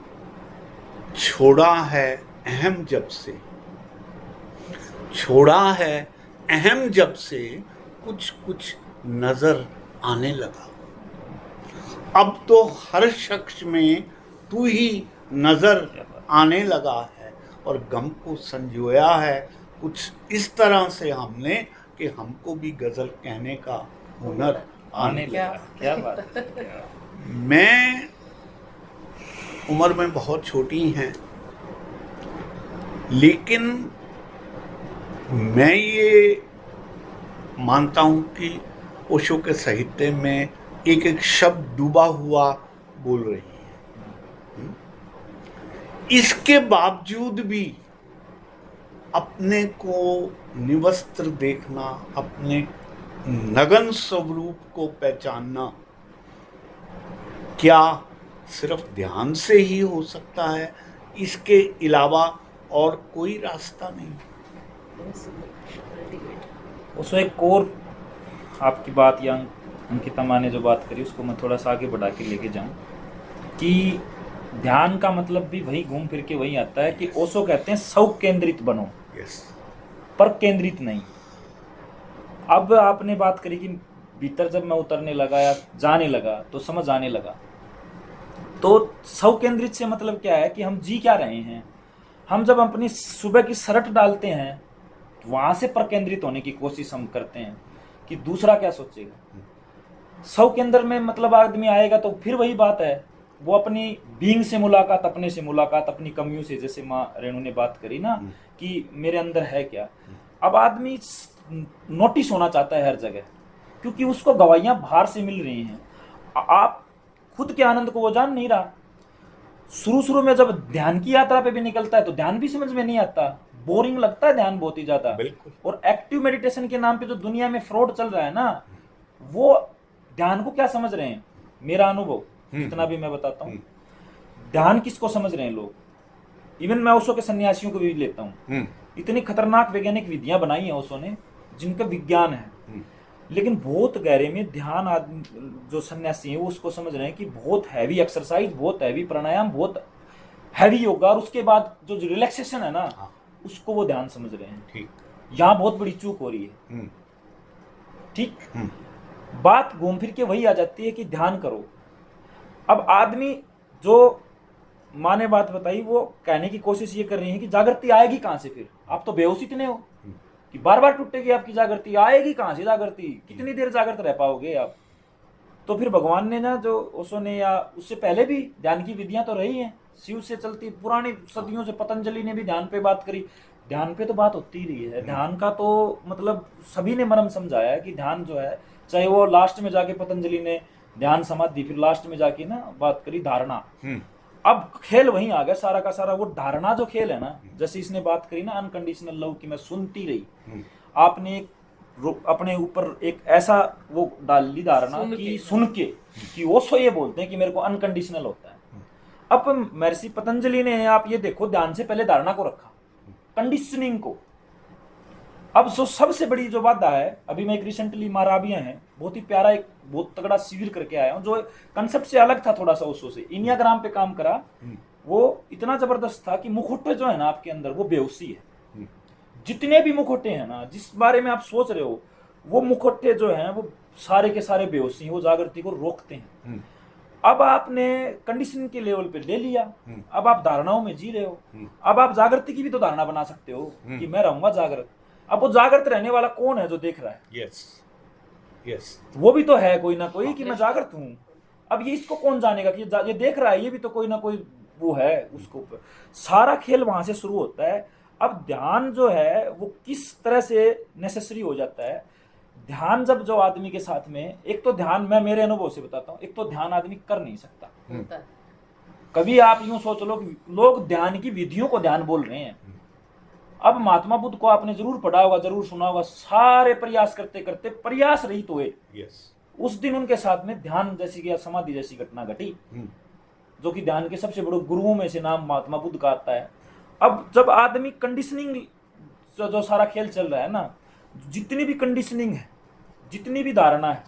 छोड़ा है अहम जब से, छोड़ा है अहम जब से, कुछ कुछ नज़र आने लगा। अब तो हर शख्स में तू ही नज़र आने लगा है, और गम को संजोया है कुछ इस तरह से हमने कि हमको भी गज़ल कहने का हुनर आने लगा। क्या बात है। मैं उम्र में बहुत छोटी हैं, लेकिन मैं ये मानता हूँ कि ओशो के साहित्य में एक एक शब्द डूबा हुआ बोल रही है। इसके बावजूद भी अपने को निवस्त्र देखना, अपने नगन स्वरूप को पहचानना, क्या सिर्फ ध्यान से ही हो सकता है? इसके अलावा और कोई रास्ता नहीं। उसमें एक और आपकी बात या अंकिता माँ ने जो बात करी उसको मैं थोड़ा सा आगे बढ़ा के लेके जाऊं कि ध्यान का मतलब भी वही घूम फिर के वही आता है कि ओशो कहते हैं स्व केंद्रित बनो, पर केंद्रित नहीं। अब आपने बात करी कि भीतर जब मैं उतरने लगा या जाने लगा तो समझ आने लगा। तो स्व केंद्रित से मतलब क्या है कि हम जी क्या रहे हैं। हम जब अपनी सुबह की सरट डालते हैं तो वहां से पर केंद्रित होने की कोशिश हम करते हैं कि दूसरा क्या सोचेगा। स्व केंद्र में मतलब आदमी आएगा तो फिर वही बात है, वो अपनी बीइंग से मुलाकात, अपने से मुलाकात, अपनी कमियों से, जैसे माँ रेणु ने बात करी ना कि मेरे अंदर है क्या। अब आदमी नोटिस होना चाहता है हर जगह, क्योंकि उसको गवाहियां बाहर से मिल रही हैं। आप खुद के आनंद को वो जान नहीं रहा। शुरू में जब ध्यान की यात्रा पे भी निकलता है तो ध्यान भी समझ में नहीं आता, बोरिंग लगता है ध्यान बहुत ही ज्यादा। बिल्कुल। और एक्टिव मेडिटेशन के नाम पे जो दुनिया में फ्रॉड चल रहा है ना, वो ध्यान को क्या समझ रहे हैं। मेरा अनुभव जितना भी मैं बताता हूँ, ध्यान किसको समझ रहे हैं लोग। इवन मैं ओशो के सन्यासियों को भी लेता हूँ। इतनी खतरनाक वैज्ञानिक विधियां बनाई हैं ओशो ने जिनका विज्ञान है, लेकिन बहुत गहरे में ध्यान आदमी जो सन्यासी है वो उसको समझ रहे हैं कि बहुत हैवी एक्सरसाइज, बहुत हैवी प्राणायाम, बहुत हैवी योगा, और उसके बाद जो रिलैक्सेशन है ना, हाँ। उसको वो ध्यान समझ रहे हैं। ठीक। यहाँ बहुत बड़ी चूक हो रही है। हम्म, ठीक। हम्म, बात घूम फिर के वही आ जाती है कि ध्यान करो। अब आदमी जो माँ ने बात बताई वो कहने की कोशिश ये कर रही है कि जागृति आएगी कहाँ से, फिर आप तो बेहोश इतने हो कि बार बार टूटेगी आपकी जागृति, आएगी कहाँ से जागृति, कितनी देर जागृत रह पाओगे आप। तो फिर भगवान ने ना, जो ओशो ने या उससे पहले भी ध्यान की विधियां तो रही हैं, शिव से चलती पुरानी सदियों से, पतंजलि ने भी ध्यान पे बात करी, ध्यान पे तो बात होती ही रही है। ध्यान का तो मतलब सभी ने मर्म समझाया है कि ध्यान जो है, चाहे वो लास्ट में जाके पतंजलि ने ध्यान समाधि, फिर लास्ट में जाके ना बात करी धारणा। अब खेल वहीं आ गया सारा का सारा। वो धारणा जो खेल है ना, जैसे इसने बात करी ना अनकंडीशनल लव की, मैं सुनती रही, आपने एक अपने ऊपर एक ऐसा वो डाल ली धारणा कि सुन के कि ओशो ये बोलते हैं कि मेरे को अनकंडीशनल होता है। अब महर्षि पतंजलि ने, आप ये देखो, ध्यान से पहले धारणा को रखा, कंडीशनिंग को। अब जो सबसे बड़ी जो बाधा है, अभी मैं एक रिसेंटली माराबिया है, बहुत ही प्यारा एक बहुत तगड़ा शिविर करके आया हूँ, जो कंसेप्ट से अलग था थोड़ा सा ओशो से, इनियाग्राम पे काम करा। वो इतना जबरदस्त था कि मुखौटे जो है ना आपके अंदर, वो बेहोशी है। जितने भी मुखौटे हैं ना, जिस बारे में आप सोच रहे हो, वो मुखौटे जो हैं वो सारे के सारे बेहोशी हैं, वो जागृति को रोकते हैं। अब आपने कंडीशन के लेवल पे ले लिया, अब आप धारणाओं में जी रहे हो। अब आप जागृति की भी तो धारणा बना सकते हो कि मैं रहूंगा जागृत। अब वो जागृत रहने वाला कौन है जो देख रहा है? यस, यस, वो भी तो है कोई ना कोई कि मैं जागृत हूं। अब ये इसको कौन जानेगा कि ये देख रहा है, ये भी तो कोई ना कोई वो है उसको। सारा खेल वहां से शुरू होता है। अब ध्यान जो है वो किस तरह से नेसेसरी हो जाता है। ध्यान जब जो आदमी के साथ में, एक तो ध्यान, मैं मेरे अनुभव से बताता हूँ, एक तो ध्यान आदमी कर नहीं सकता। कभी आप यूं सोच लो कि लोग ध्यान की विधियों को ध्यान बोल रहे हैं। अब महात्मा बुद्ध को आपने जरूर पढ़ा होगा, जरूर सुना होगा, सारे प्रयास करते करते प्रयास रहित हुए। उस दिन उनके साथ में ध्यान जैसी या समाधि जैसी घटना घटी, जो कि ध्यान के सबसे बड़े गुरुओं में से नाम महात्मा बुद्ध का आता है। अब जब आदमी कंडीशनिंग जो सारा खेल चल रहा है ना, जितनी भी कंडीशनिंग है, जितनी भी धारणा है,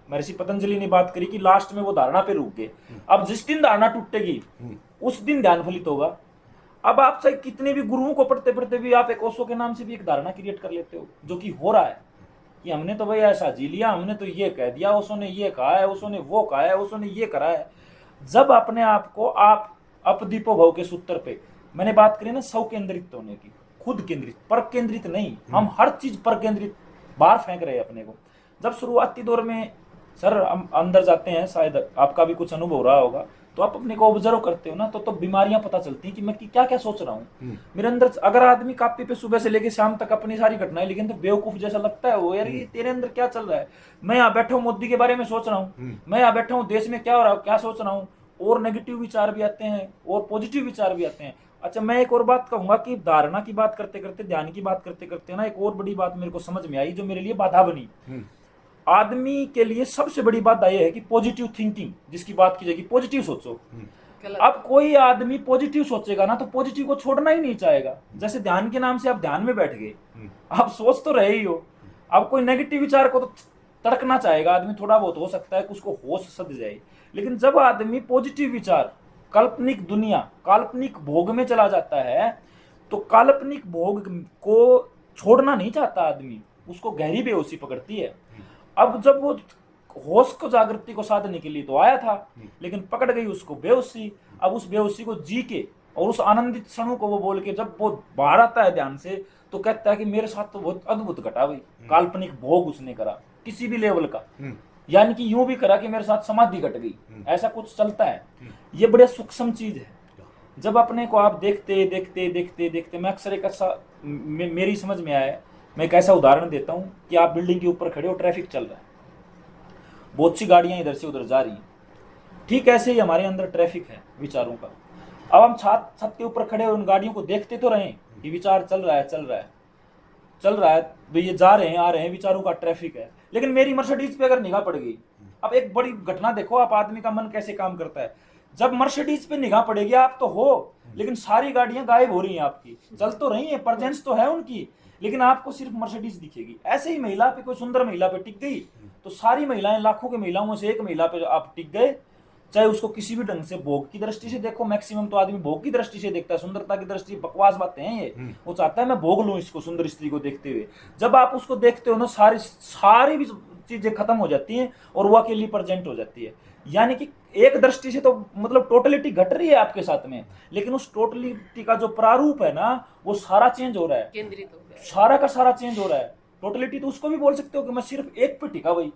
महर्षि पतंजलि ने बात करी कि लास्ट में वो धारणा पे रुक गए। अब जिस दिन धारणा टूटेगी उस दिन ध्यान फलित होगा। अब आप चाहे कितने भी गुरुओं को पढ़ते पढ़ते भी आप एक ओशो के नाम से भी एक धारणा क्रिएट कर लेते हो, जो कि हो रहा है कि हमने तो भाई ऐसा जी लिया, हमने तो ये कह दिया, ओशो ने ये कहा है, ओशो ने वो कहा है, ओशो ने ये करा है। जब अपने आप को आप अपदीपो भव के सूत्र पे, मैंने बात करी ना सौ केंद्रित होने की, खुद केंद्रित, पर केंद्रित नहीं। हम हर चीज पर केंद्रित बाहर फेंक रहे हैं अपने को। जब शुरुआती दौर में सर हम अंदर जाते हैं, शायद आपका भी कुछ अनुभव रहा होगा, तो आप अपने को ऑब्जर्व करते हो ना, तो बीमारियां पता चलती हैं कि मैं क्या क्या सोच रहा हूँ मेरे अंदर। अगर आदमी कापी पे सुबह से लेकर शाम तक अपनी सारी घटनाएं लिखे तो बेवकूफ जैसा लगता है वो, यार ये तेरे अंदर क्या चल रहा है। मैं यहाँ बैठा हूँ मोदी के बारे में सोच रहा हूँ, मैं यहाँ बैठा हूँ देश में क्या हो रहा है क्या सोच रहा हूँ, और नेगेटिव विचार भी आते हैं और पॉजिटिव विचार भी आते हैं। अच्छा, मैं एक और बात कहूंगा कि धारणा की बात करते करते, ध्यान की बात करते करते ना, एक और बड़ी बात मेरे को समझ में आई, जो मेरे लिए बाधा बनी। आदमी के लिए सबसे बड़ी बात यह है कि पॉजिटिव थिंकिंग जिसकी बात की जाएगी, पॉजिटिव सोचो। अब कोई आदमी पॉजिटिव सोचेगा ना तो पॉजिटिव को छोड़ना ही नहीं चाहेगा। जैसे ध्यान के नाम से आप ध्यान में बैठ गए, आप सोच तो रहे ही हो, अब कोई नेगेटिव विचार को तो तड़कना चाहेगा आदमी, थोड़ा बहुत हो सकता है कि उसको होश सद जाए। लेकिन जब आदमी पॉजिटिव विचार, काल्पनिक दुनिया, काल्पनिक भोग में चला जाता है, तो काल्पनिक भोग को छोड़ना नहीं चाहता आदमी, उसको गहरी बेहोशी पकड़ती है। अब जब वो होश को, जागृति को साधने के लिए तो आया था, लेकिन पकड़ गई उसको बेहोशी। अब उस बेहोशी को जी के और उस आनंदित क्षणों को वो बोल के जब वो बाहर आता है ध्यान से, तो कहता है कि मेरे साथ तो बहुत अद्भुत घटा भाई, काल्पनिक भोग उसने करा किसी भी लेवल का, यानी कि यूं भी करा कि मेरे साथ समाधि घट गई, ऐसा कुछ चलता है। ये बड़े सूक्ष्म चीज है। जब अपने को आप देखते देखते देखते देखते, मैं अक्सर एक ऐसा मेरी समझ में आया, मैं एक ऐसा उदाहरण देता हूँ कि आप बिल्डिंग के ऊपर खड़े हो, ट्रैफिक चल रहा है, बहुत सी गाड़ियां इधर से उधर जा रही हैं, ठीक ऐसे ही हमारे अंदर ट्रैफिक है विचारों का। अब हम छत के ऊपर खड़े हो, उन गाड़ियों को देखते तो रहें कि विचार चल रहा है चल रहा है चल रहा है, तो ये जा रहे हैं आ रहे हैं, विचारों का ट्रैफिक है। लेकिन मेरी मर्सिडीज पे अगर निगाह पड़ गई, अब एक बड़ी घटना देखो आप, आदमी का मन कैसे काम करता है। जब मर्सिडीज पे निगाह पड़ेगी, आप तो हो, लेकिन सारी गाड़ियां गायब हो रही हैं आपकी, चल तो रही हैं, प्रेजेंस तो है उनकी, लेकिन आपको सिर्फ मर्सिडीज दिखेगी। ऐसे ही महिला पे, कोई सुंदर महिला पे टिक गई तो सारी महिलाएं, लाखों की महिलाओं में से एक महिला पे आप टिक गए, चाहे उसको किसी भी ढंग से भोग की दृष्टि से देखो। मैक्सिमम तो आदमी भोग की दृष्टि से देखता है, सुंदरता की दृष्टि, बकवास बातें हैं ये। वो चाहता है मैं भोग लूं इसको, सुंदर स्त्री को देखते हुए। जब आप उसको देखते हो ना, सारी भी चीजें खत्म हो जाती हैं और वो अकेली प्रेजेंट हो जाती है। यानी कि एक दृष्टि से तो मतलब टोटलिटी घट रही है आपके साथ में, लेकिन उस टोटलिटी का जो प्रारूप है ना, वो सारा चेंज हो रहा है, केंद्रित हो गया। सारा का सारा चेंज हो रहा है। टोटलिटी तो उसको भी बोल सकते हो कि मैं सिर्फ एक पे टिका भाई,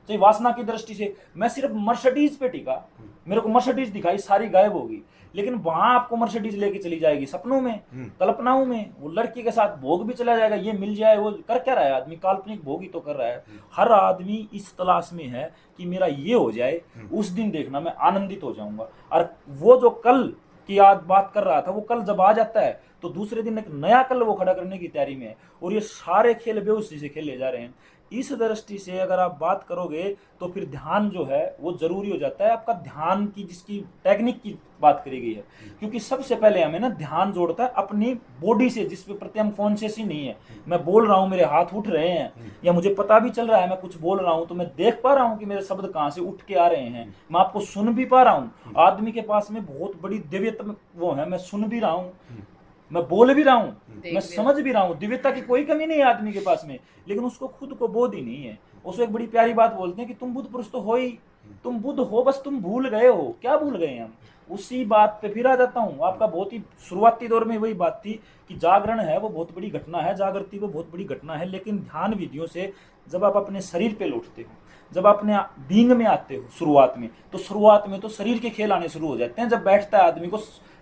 चाहे वासना की दृष्टि से मैं सिर्फ मर्सिडीज पे टिका, मेरे को मर्सिडीज दिखाई, सारी गायब होगी। लेकिन वहां आपको मर्सिडीज लेके चली जाएगी सपनों में, कल्पनाओं में, वो लड़की के साथ भोग भी चला जाएगा, ये मिल जाए। वो कर क्या रहा है आदमी? काल्पनिक भोग ही तो कर रहा है। हर आदमी इस तलाश में है कि मेरा ये हो जाए, उस दिन देखना मैं आनंदित हो जाऊंगा। और वो जो कल की आज बात कर रहा था, वो कल जब आ जाता है तो दूसरे दिन एक नया कल वो खड़ा करने की तैयारी में है। और ये सारे खेल बेहोशी से खेले जा रहे हैं। इस दृष्टि से अगर आप बात करोगे तो फिर ध्यान जो है वो जरूरी हो जाता है। आपका ध्यान की जिसकी टेक्निक की बात करी गई है, क्योंकि सबसे पहले हमें ना ध्यान जोड़ता है अपनी बॉडी से, जिस पे प्रति हम कॉन्शियस ही नहीं है। मैं बोल रहा हूँ, मेरे हाथ उठ रहे हैं, या मुझे पता भी चल रहा है मैं कुछ बोल रहा हूँ, तो मैं देख पा रहा हूँ कि मेरे शब्द कहाँ से उठ के आ रहे हैं, मैं आपको सुन भी पा रहा हूँ। आदमी के पास में बहुत बड़ी दिव्यता वो है, मैं सुन भी रहा हूँ, मैं बोल भी रहा हूँ, मैं समझ भी रहा हूँ। दिव्यता की कोई कमी नहीं है आदमी के पास में, लेकिन उसको खुद को बोध ही नहीं है। उसको एक बड़ी प्यारी बात बोलते हैं कि तुम बुद्ध पुरुष तो हो ही, तुम बुद्ध हो, बस तुम भूल गए हो। क्या भूल गए हम? उसी बात पे फिर आ जाता हूँ। आपका बहुत ही शुरुआती दौर में वही बात थी कि जागरण है वो बहुत बड़ी घटना है, जागृति वो बहुत बड़ी घटना है। लेकिन ध्यान विधियों से जब आप अपने शरीर पे लौटते हो, जब अपने बीइंग में आते हो शुरुआत में तो शरीर के खेल आने शुरू हो जाते हैं। जब बैठता है आदमी को,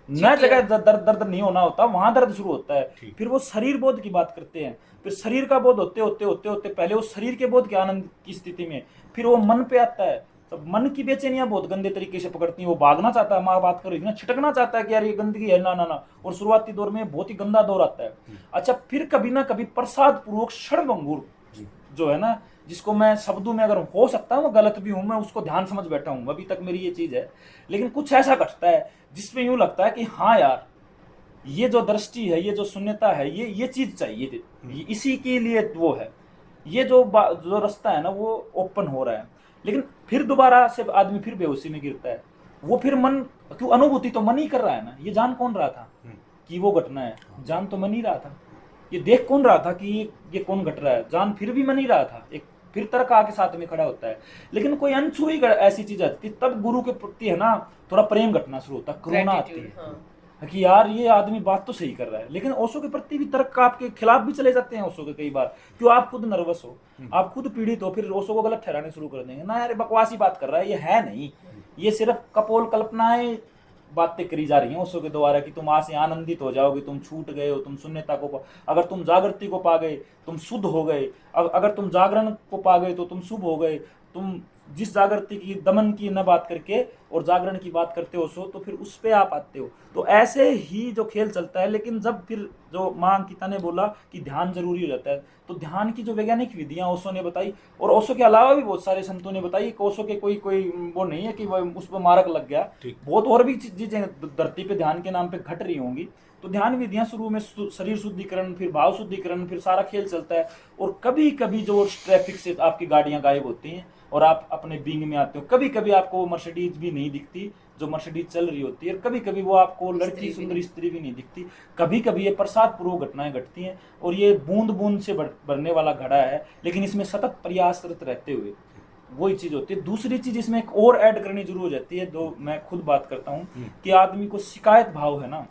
न जगह दर्द नहीं होना होता, वहां दर्द शुरू होता है। फिर वो शरीर बोध की बात करते हैं, फिर शरीर का बोध होते होते पहले वो शरीर के बोध के आनंद की स्थिति में फिर वो मन पे आता है। तब मन की बेचैनियां बहुत गंदे तरीके से पकड़ती हैं। वो भागना चाहता है, माँ बात करो इतना छिटकना चाहता है कि यार ये गंदगी है, ना। और शुरुआती दौर में बहुत ही गंदा दौर आता है। अच्छा, फिर कभी ना कभी प्रसाद पूर्वक क्षणभंगुर जो है ना, जिसको मैं शब्दों में अगर हो सकता है मैं गलत भी हूं, मैं उसको ध्यान समझ बैठा हूं, अभी तक मेरी ये चीज है। लेकिन कुछ ऐसा घटता है जिसमें यूं लगता है कि हाँ यार, ये जो दृष्टि है, ये जो शून्यता है, ये चीज चाहिए थी, ये इसी के लिए वो है, ये जो रास्ता है ना वो ओपन हो रहा है। लेकिन फिर दोबारा से आदमी फिर बेहोशी में गिरता है। वो फिर मन, क्यों? अनुभूति तो मन ही कर रहा है ना। ये जान कौन रहा था कि वो घटना है? जान तो मन ही रहा था। ये देख कौन रहा था कि ये कौन घट रहा है? जान फिर भी मन ही रहा था। एक फिर तर्क आके साथ में खड़ा होता है। लेकिन कोई अनछुई ऐसी चीज आती है, तब गुरु के प्रति है ना थोड़ा प्रेम घटना शुरू होता है, करुणा आती है कि यार ये आदमी बात तो सही कर रहा है। लेकिन ओशो के प्रति भी तर्क आपके खिलाफ भी चले जाते हैं ओशो के कई बार। क्यों? आप खुद नर्वस हो, आप खुद पीड़ित हो, फिर ओशो को गलत ठहराने शुरू कर देंगे। ना यार बकवासी बात कर रहा है, ये है नहीं, ये सिर्फ कपोल कल्पनाएं बातें करी जा रही हैं ओशो के द्वारा कि तुम आज से आनंदित हो जाओगे, तुम छूट गए हो, तुम शून्यता को अगर तुम जागृति को पा गए तुम शुद्ध हो गए, अगर तुम जागरण को पा गए तो तुम शुभ हो गए। तुम जिस जागृति की, दमन की न बात करके और जागरण की बात करते हो तो फिर उस पे आप आते हो। तो ऐसे ही जो खेल चलता है। लेकिन जब फिर जो माँ अंकिता ने बोला कि ध्यान जरूरी हो जाता है, तो ध्यान की जो वैज्ञानिक विधियां ओशो ने बताई, और ओशो के अलावा भी बहुत सारे संतों ने बताई, ओशो के कोई वो नहीं है कि वो उस पर मारक लग गया। बहुत और भी चीजें धरती पे ध्यान के नाम पे घट रही होंगी। तो ध्यान विधियां शुरू में शरीर शुद्धिकरण, फिर भाव शुद्धिकरण, फिर सारा खेल चलता है। और कभी कभी जो ट्रैफिक से आपकी गाड़ियां गायब होती हैं और आप अपने बीइंग में आते हो, कभी कभी आपको वो मर्सिडीज भी नहीं दिखती जो मर्सिडीज चल रही होती है, कभी कभी वो आपको लड़की, सुंदर स्त्री भी नहीं दिखती। कभी कभी ये प्रसाद पूर्वक घटनाएं घटती हैं और ये बूंद बूंद से भरने वाला घड़ा है, लेकिन इसमें सतत प्रयासरत रहते हुए वही चीज होती है। दूसरी चीज इसमें एक और ऐड करनी जरूर हो जाती है, जो मैं खुद बात करता हूँ कि आदमी को शिकायत भाव है ना,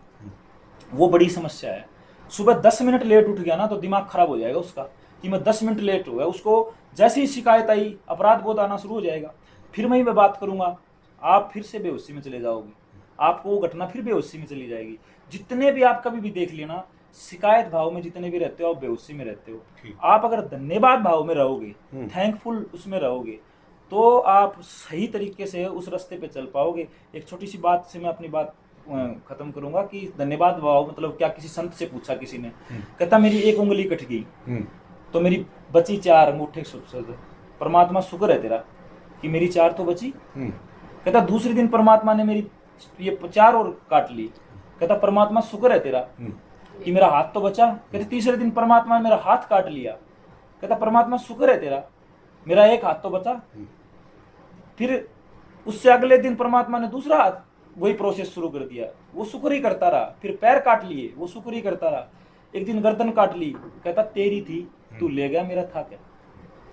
वो बड़ी समस्या है। सुबह 10 मिनट लेट उठ गया ना तो दिमाग खराब हो जाएगा उसका कि मैं 10 मिनट लेट हो गया। उसको जैसे ही शिकायत आई, अपराध बोध आना शुरू हो जाएगा। फिर मैं बात करूंगा, आप फिर से बेहोशी में चले जाओगे, आपको वो घटना फिर बेहोशी में चली जाएगी। जितने भी आप कभी भी देख लेना, शिकायत भाव में जितने भी रहते हो आप बेहोशी में रहते हो। आप अगर धन्यवाद भाव में रहोगे, थैंकफुल उसमें रहोगे, तो आप सही तरीके से उस रास्ते पे चल पाओगे। एक छोटी सी बात से मैं अपनी बात खत्म करूंगा कि धन्यवाद भाव मतलब क्या। किसी संत से पूछा किसी ने, कहता मेरी एक उंगली कट गई तो मेरी बची 4 अंगूठे। परमात्मा शुक्र है तेरा कि मेरी 4 तो बची। कहता दूसरे दिन परमात्मा ने मेरी ये 4 और काट ली। कहता परमात्मा शुक्र है तेरा कि मेरा हाथ तो बचा। कहते तीसरे दिन परमात्मा ने मेरा हाथ काट लिया। कहता परमात्मा शुक्र है तेरा, मेरा एक हाथ तो बचा। फिर उससे अगले दिन परमात्मा ने दूसरा हाथ, वही प्रोसेस शुरू कर दिया, वो शुक्र ही करता रहा। फिर पैर काट लिए, वो शुक्र ही करता रहा। एक दिन गर्दन काट ली, कहता तेरी थी, तू ले गया, मेरा था क्या।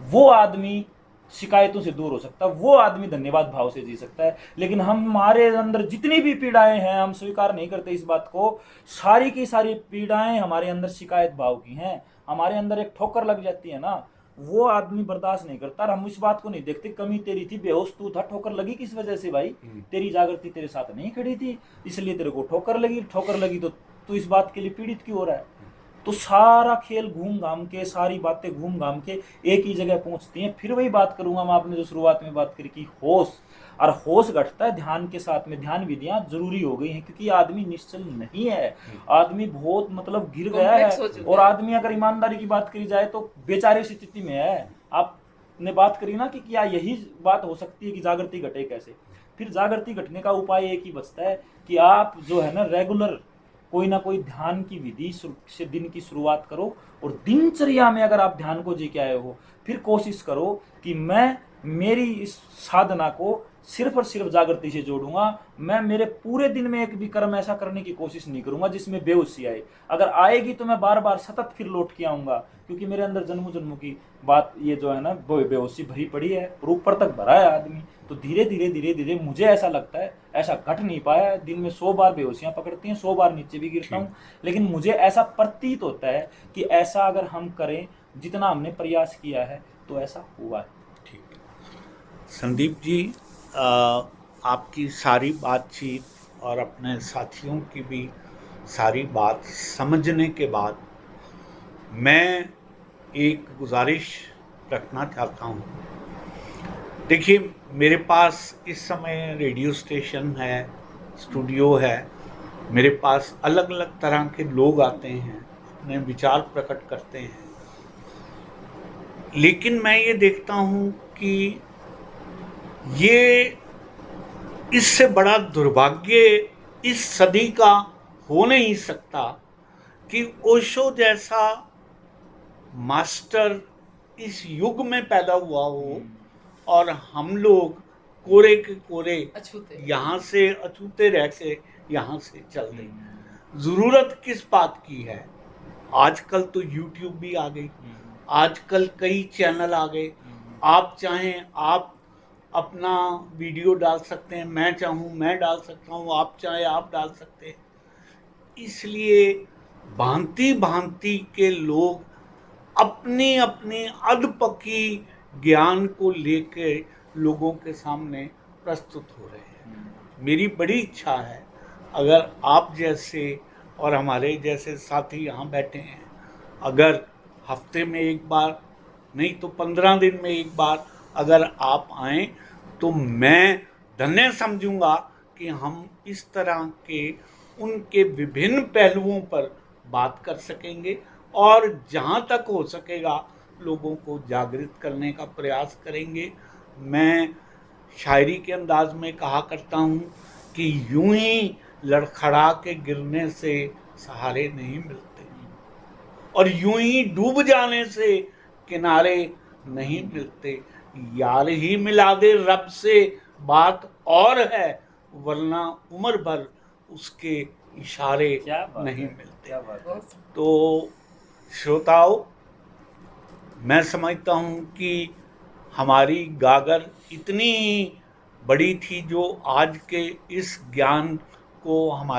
वो आदमी शिकायतों से दूर हो सकता है, वो आदमी धन्यवाद भाव से जी सकता है। लेकिन हमारे अंदर जितनी भी पीड़ाएं हैं, हम स्वीकार नहीं करते इस बात को। सारी की सारी पीड़ाएं हमारे अंदर शिकायत भाव की हैं। हमारे अंदर एक ठोकर लग जाती है ना, वो आदमी बर्दाश्त नहीं करता। और हम इस बात को नहीं देखते, कमी तेरी थी, बेहोश तू था, ठोकर लगी किस वजह से भाई, तेरी जागृति तेरे साथ नहीं खड़ी थी, इसलिए तेरे को ठोकर लगी। ठोकर लगी तो तू इस बात के लिए पीड़ित क्यों हो रहा है। तो सारा खेल घूम घाम के, सारी बातें घूम घाम के एक ही जगह पहुंचती हैं। फिर वही बात करूंगा मैं, आपने जो शुरुआत में बात करी कि होश, और होश घटता है ध्यान के साथ में। ध्यान विधियां जरूरी हो गई हैं, क्योंकि आदमी निश्चल नहीं है, आदमी बहुत मतलब गिर गया है। और आदमी अगर ईमानदारी की बात करी जाए तो बेचारे स्थिति में है। आपने बात करी ना कि क्या यही बात हो सकती है कि जागृति घटे कैसे। फिर जागृति घटने का उपाय एक ही बचता है कि आप जो है ना रेगुलर कोई ना कोई ध्यान की विधि से दिन की शुरुआत करो। और दिनचर्या में अगर आप ध्यान को जी के आए हो, फिर कोशिश करो कि मैं मेरी इस साधना को सिर्फ और सिर्फ जागृति से जोड़ूंगा। मैं मेरे पूरे दिन में एक भी कर्म ऐसा करने की कोशिश नहीं करूंगा जिसमें बेहोशी आए। अगर आएगी तो मैं बार बार सतत फिर लौट के आऊंगा, क्योंकि मेरे अंदर जन्मों जन्मों की बात ये जो है ना बेहोशी भरी पड़ी है, ऊपर तक भरा है आदमी। तो धीरे धीरे धीरे धीरे मुझे ऐसा लगता है, ऐसा घट नहीं पाया, दिन में 100 बार बेहोशियां पकड़ती हैं, 100 बार नीचे भी गिरता हूँ, लेकिन मुझे ऐसा प्रतीत होता है कि ऐसा अगर हम करें, जितना हमने प्रयास किया है तो ऐसा हुआ है। ठीक है संदीप जी, आपकी सारी बातचीत और अपने साथियों की भी सारी बात समझने के बाद मैं एक गुजारिश रखना चाहता हूँ। देखिए, मेरे पास इस समय रेडियो स्टेशन है, स्टूडियो है, मेरे पास अलग अलग तरह के लोग आते हैं, अपने विचार प्रकट करते हैं। लेकिन मैं ये देखता हूँ कि ये इससे बड़ा दुर्भाग्य इस सदी का हो नहीं सकता कि ओशो जैसा मास्टर इस युग में पैदा हुआ हो और हम लोग कोरे के कोरे यहाँ से अछूते रह के यहाँ से चल दें। ज़रूरत किस बात की है? आजकल तो यूट्यूब भी आ गई, आजकल कई चैनल आ गए। आप चाहें आप अपना वीडियो डाल सकते हैं, मैं चाहूँ मैं डाल सकता हूँ, आप चाहें आप डाल सकते हैं। इसलिए भांति भांति के लोग अपनी अपनी अधपकी ज्ञान को लेके लोगों के सामने प्रस्तुत हो रहे हैं। मेरी बड़ी इच्छा है, अगर आप जैसे और हमारे जैसे साथी यहाँ बैठे हैं, अगर हफ्ते में एक बार नहीं तो 15 दिन में एक बार अगर आप आएं, तो मैं धन्य समझूंगा कि हम इस तरह के उनके विभिन्न पहलुओं पर बात कर सकेंगे और जहाँ तक हो सकेगा लोगों को जागृत करने का प्रयास करेंगे। मैं शायरी के अंदाज में कहा करता हूँ कि यूं ही लड़खड़ा के गिरने से सहारे नहीं मिलते और यूं ही डूब जाने से किनारे नहीं मिलते। यार ही मिला दे रब से बात और है, वरना उम्र भर उसके इशारे नहीं मिलते। तो श्रोताओं, मैं समझता हूँ कि हमारी गागर इतनी बड़ी थी जो आज के इस ज्ञान को हम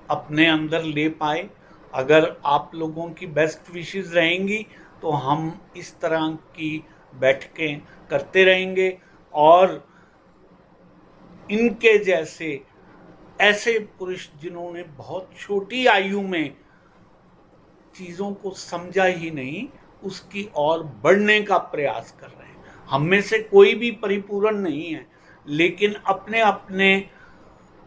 अपने अंदर ले पाए। अगर आप लोगों की बेस्ट विशेस रहेंगी तो हम इस तरह की बैठकें करते रहेंगे और इनके जैसे ऐसे पुरुष जिन्होंने बहुत छोटी आयु में चीज़ों को समझा ही नहीं, उसकी और बढ़ने का प्रयास कर रहे हैं। हम में से कोई भी परिपूर्ण नहीं है, लेकिन अपने अपने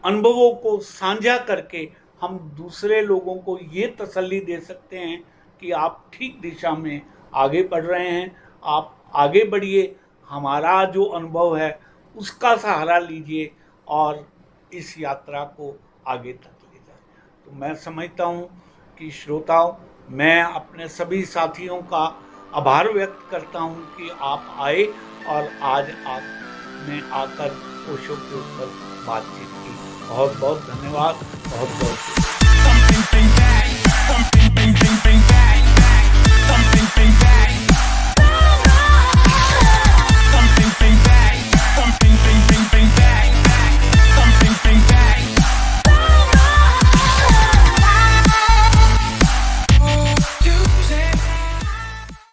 अनुभवों को साझा करके हम दूसरे लोगों को ये तसल्ली दे सकते हैं कि आप ठीक दिशा में आगे बढ़ रहे हैं, आप आगे बढ़िए, हमारा जो अनुभव है उसका सहारा लीजिए और इस यात्रा को आगे तक ले जाए। तो मैं समझता हूँ कि श्रोताओं, मैं अपने सभी साथियों का आभार व्यक्त करता हूँ कि आप आए और आज आपने आकर ओशो के ऊपर बातचीत की। बहुत बहुत धन्यवाद, बहुत बहुत